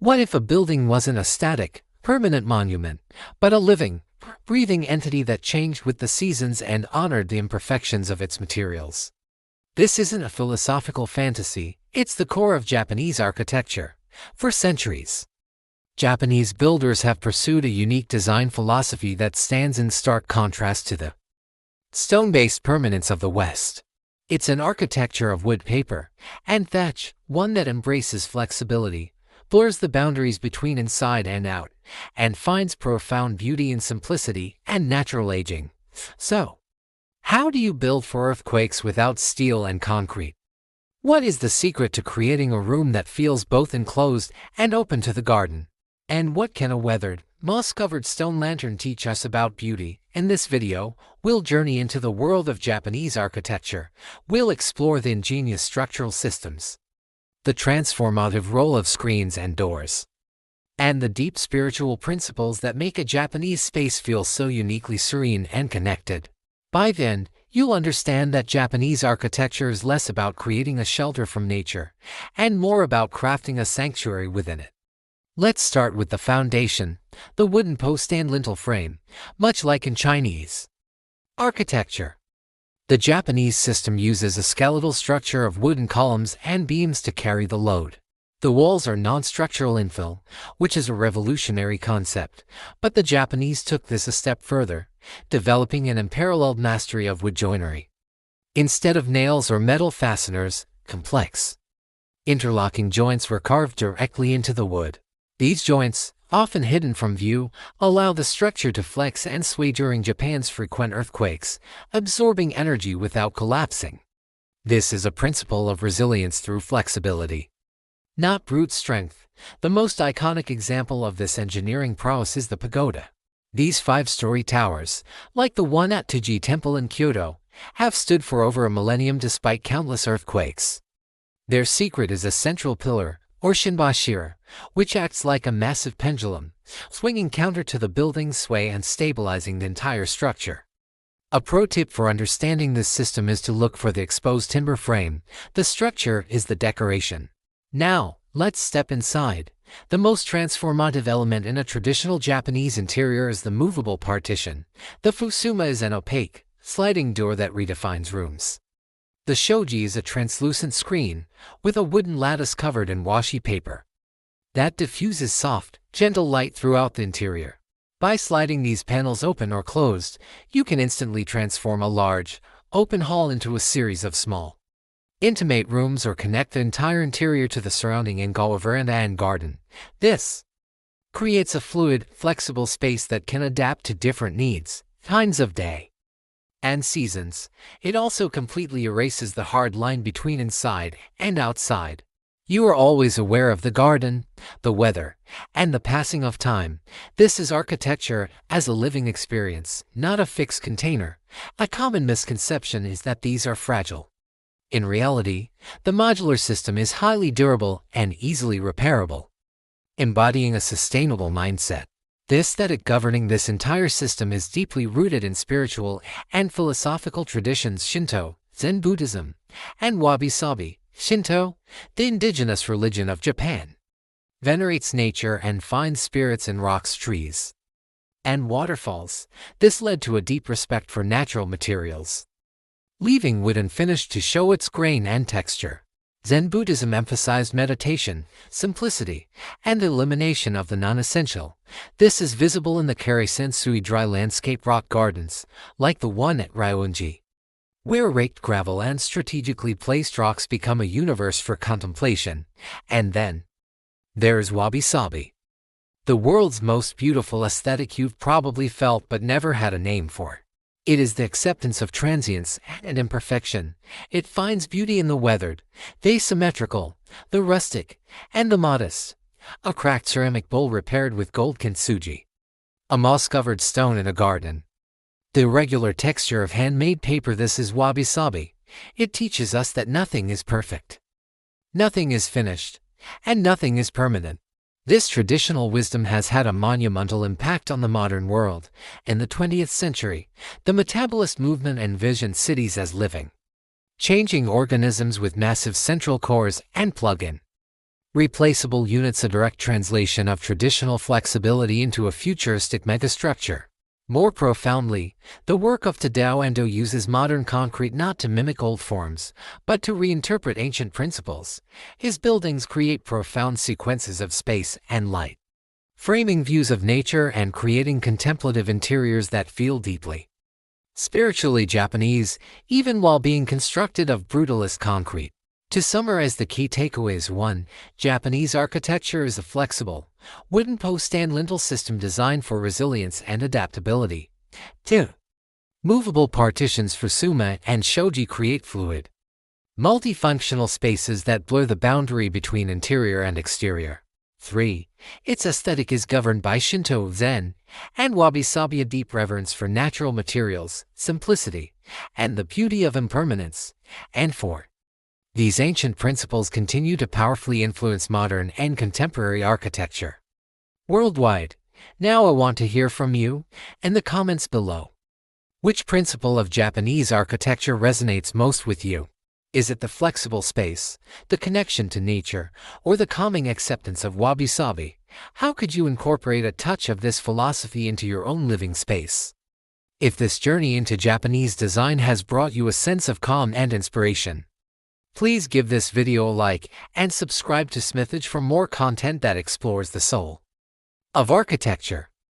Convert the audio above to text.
What if a building wasn't a static, permanent monument, but a living, breathing entity that changed with the seasons and honored the imperfections of its materials? This isn't a philosophical fantasy, it's the core of Japanese architecture. For centuries, Japanese builders have pursued a unique design philosophy that stands in stark contrast to the stone-based permanence of the West. It's an architecture of wood, paper, and thatch, one that embraces flexibility, blurs the boundaries between inside and out, and finds profound beauty in simplicity and natural aging. So, how do you build for earthquakes without steel and concrete? What is the secret to creating a room that feels both enclosed and open to the garden? And what can a weathered, moss-covered stone lantern teach us about beauty? In this video, we'll journey into the world of Japanese architecture. We'll explore the ingenious structural systems, the transformative role of screens and doors, and the deep spiritual principles that make a Japanese space feel so uniquely serene and connected. By then, you'll understand that Japanese architecture is less about creating a shelter from nature, and more about crafting a sanctuary within it. Let's start with the foundation, the wooden post-and-lintel frame, much like in Chinese architecture. The Japanese system uses a skeletal structure of wooden columns and beams to carry the load. The walls are non-structural infill, which is a revolutionary concept, but the Japanese took this a step further, developing an unparalleled mastery of wood joinery. Instead of nails or metal fasteners, complex interlocking joints were carved directly into the wood. These joints, often hidden from view, allow the structure to flex and sway during Japan's frequent earthquakes, absorbing energy without collapsing. This is a principle of resilience through flexibility, not brute strength. The most iconic example of this engineering prowess is the pagoda. These five-story towers, like the one at Tuji Temple in Kyoto, have stood for over a millennium despite countless earthquakes. Their secret is a central pillar, or shinbashira, which acts like a massive pendulum, swinging counter to the building's sway and stabilizing the entire structure. A pro tip for understanding this system is to look for the exposed timber frame. The structure is the decoration. Now, let's step inside. The most transformative element in a traditional Japanese interior is the movable partition. The fusuma is an opaque, sliding door that redefines rooms. The shoji is a translucent screen, with a wooden lattice covered in washi paper that diffuses soft, gentle light throughout the interior. By sliding these panels open or closed, you can instantly transform a large, open hall into a series of small, intimate rooms or connect the entire interior to the surrounding ingawa veranda and garden. This creates a fluid, flexible space that can adapt to different needs, times of day, and seasons. It also completely erases the hard line between inside and outside. You are always aware of the garden, the weather, and the passing of time. This is architecture as a living experience, not a fixed container. A common misconception is that these are fragile. In reality, the modular system is highly durable and easily repairable, embodying a sustainable mindset. The aesthetic governing this entire system is deeply rooted in spiritual and philosophical traditions Shinto, Zen Buddhism, and wabi-sabi. Shinto, the indigenous religion of Japan, venerates nature and finds spirits in rocks, trees, and waterfalls. This led to a deep respect for natural materials, leaving wood unfinished to show its grain and texture. Zen Buddhism emphasized meditation, simplicity, and the elimination of the non-essential. This is visible in the Kari-sensui dry landscape rock gardens, like the one at Ryounji, where raked gravel and strategically placed rocks become a universe for contemplation. And then there's wabi-sabi, the world's most beautiful aesthetic you've probably felt but never had a name for. It is the acceptance of transience and imperfection. It finds beauty in the weathered, the asymmetrical, the rustic, and the modest. A cracked ceramic bowl repaired with gold kintsugi, a moss-covered stone in a garden, the irregular texture of handmade paper. This is wabi-sabi. It teaches us that nothing is perfect, nothing is finished, and nothing is permanent. This traditional wisdom has had a monumental impact on the modern world. In the 20th century, the metabolist movement envisioned cities as living, changing organisms with massive central cores and plug-in Replaceable units, a direct translation of traditional flexibility into a futuristic megastructure. More profoundly, the work of Tadao Ando uses modern concrete not to mimic old forms, but to reinterpret ancient principles. His buildings create profound sequences of space and light, framing views of nature and creating contemplative interiors that feel deeply spiritually Japanese, even while being constructed of brutalist concrete. To summarize the key takeaways: 1. Japanese architecture is a flexible, wooden post-and-lintel system designed for resilience and adaptability. 2. Movable partitions fusuma and shoji create fluid, multifunctional spaces that blur the boundary between interior and exterior. 3. Its aesthetic is governed by Shinto, Zen, and wabi-sabi, a deep reverence for natural materials, simplicity, and the beauty of impermanence. And 4. These ancient principles continue to powerfully influence modern and contemporary architecture worldwide. Now I want to hear from you in the comments below. Which principle of Japanese architecture resonates most with you? Is it the flexible space, the connection to nature, or the calming acceptance of wabi-sabi? How could you incorporate a touch of this philosophy into your own living space? If this journey into Japanese design has brought you a sense of calm and inspiration, please give this video a like and subscribe to Smithage for more content that explores the soul of architecture.